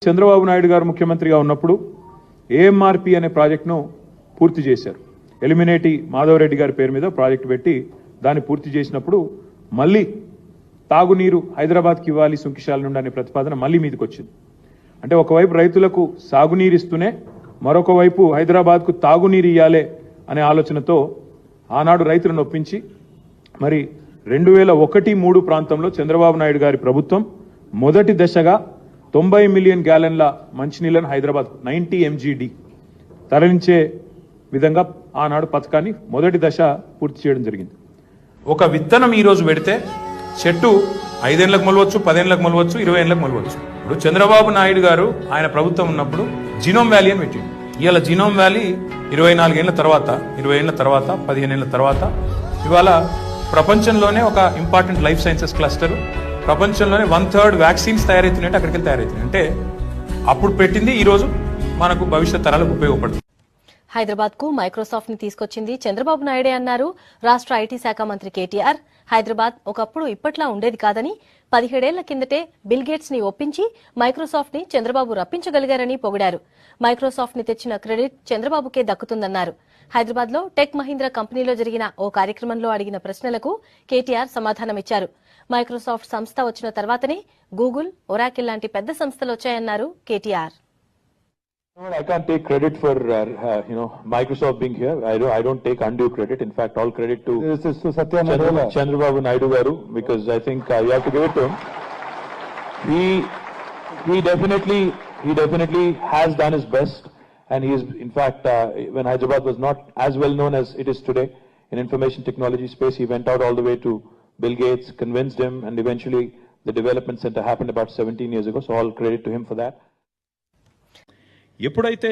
చంద్రబాబు నాయుడు గారు ముఖ్యమంత్రిగా ఉన్నప్పుడు ఏఎంఆర్పి అనే ప్రాజెక్టును పూర్తి చేశారు. ఎలిమినేటి మాధవరెడ్డి గారి పేరు మీద ప్రాజెక్టు పెట్టి దాన్ని పూర్తి చేసినప్పుడు మళ్ళీ తాగునీరు హైదరాబాద్కి ఇవ్వాలి సుంకిశాల నుండి అనే ప్రతిపాదన మళ్ళీ మీదకి వచ్చింది. అంటే ఒకవైపు రైతులకు సాగునీరు ఇస్తూనే మరొక వైపు హైదరాబాద్కు తాగునీరు ఇవ్వాలి అనే ఆలోచనతో ఆనాడు రైతులను ఒప్పించి మరి 2001-3 ప్రాంతంలో చంద్రబాబు నాయుడు గారి ప్రభుత్వం మొదటి దశగా 90 మిలియన్ గ్యాలన్ల మంచినీళ్లను హైదరాబాద్ 90 MGD తరలించే విధంగా ఆనాడు పథకాన్ని మొదటి దశ పూర్తి చేయడం జరిగింది. ఒక విత్తనం ఈ రోజు పెడితే చెట్టు 5 ఏళ్లకు మొలవచ్చు, 10 ఏళ్లకు మొలవచ్చు, 20 ఏళ్లకు మొలవచ్చు. ఇప్పుడు చంద్రబాబు నాయుడు గారు ఆయన ప్రభుత్వం ఉన్నప్పుడు జీనోమ్ వ్యాలీ అని పెట్టింది. ఇవాళ జీనోమ్ వ్యాలీ 24 ఏళ్ల తర్వాత, 20 ఏళ్ల తర్వాత, 15 ఏళ్ల తర్వాత ఇవాళ ప్రపంచంలోనే ఒక ఇంపార్టెంట్ లైఫ్ సైన్సెస్ క్లస్టర్, ప్రపంచంలోనే 1/3 వ్యాక్సిన్స్ తయారవుతున్నాయంటే అక్కడికి వెళ్ళి తయారవుతున్నాయి. అంటే అప్పుడు పెట్టింది ఈరోజు మనకు భవిష్యత్ తరాలకు ఉపయోగపడుతుంది. హైదరాబాద్ కు మైక్రోసాఫ్ట్ ని తీసుకొచ్చింది చంద్రబాబు నాయుడే అన్నారు రాష్ట్ర ఐటీ శాఖ మంత్రి కేటీఆర్. హైదరాబాద్ ఒకప్పుడు ఇప్పట్లా ఉండేది కాదని 17 ఏళ్ల కిందటే బిల్ గేట్స్ ని ఒప్పించి మైక్రోసాఫ్ట్ ని చంద్రబాబు రప్పించగలిగారని పొగిడారు. మైక్రోసాఫ్ట్ ని తెచ్చిన క్రెడిట్ చంద్రబాబుకే దక్కుతుందన్నారు. హైదరాబాద్ లో టెక్ మహీంద్రా కంపెనీలో జరిగిన ఓ కార్యక్రమంలో అడిగిన ప్రశ్నలకు కేటీఆర్ సమాధానమిచ్చారు. మైక్రోసాఫ్ట్ సంస్థ వచ్చిన తర్వాతనే గూగుల్, ఒరాకిల్ లాంటి పెద్ద సంస్థలు వచ్చాయన్నారు KTR. I can't take credit for Microsoft being here. I don't take undue credit. In fact, all credit to Chandrababu Naidu garu, because I think you have to give it to him. He definitely has done his best, and he is, in fact, when Hyderabad was not as well known as it is today in information technology space, he went out all the way to Bill Gates, convinced him, and eventually the development center happened about 17 years ago. So all credit to him for that. ఎప్పుడైతే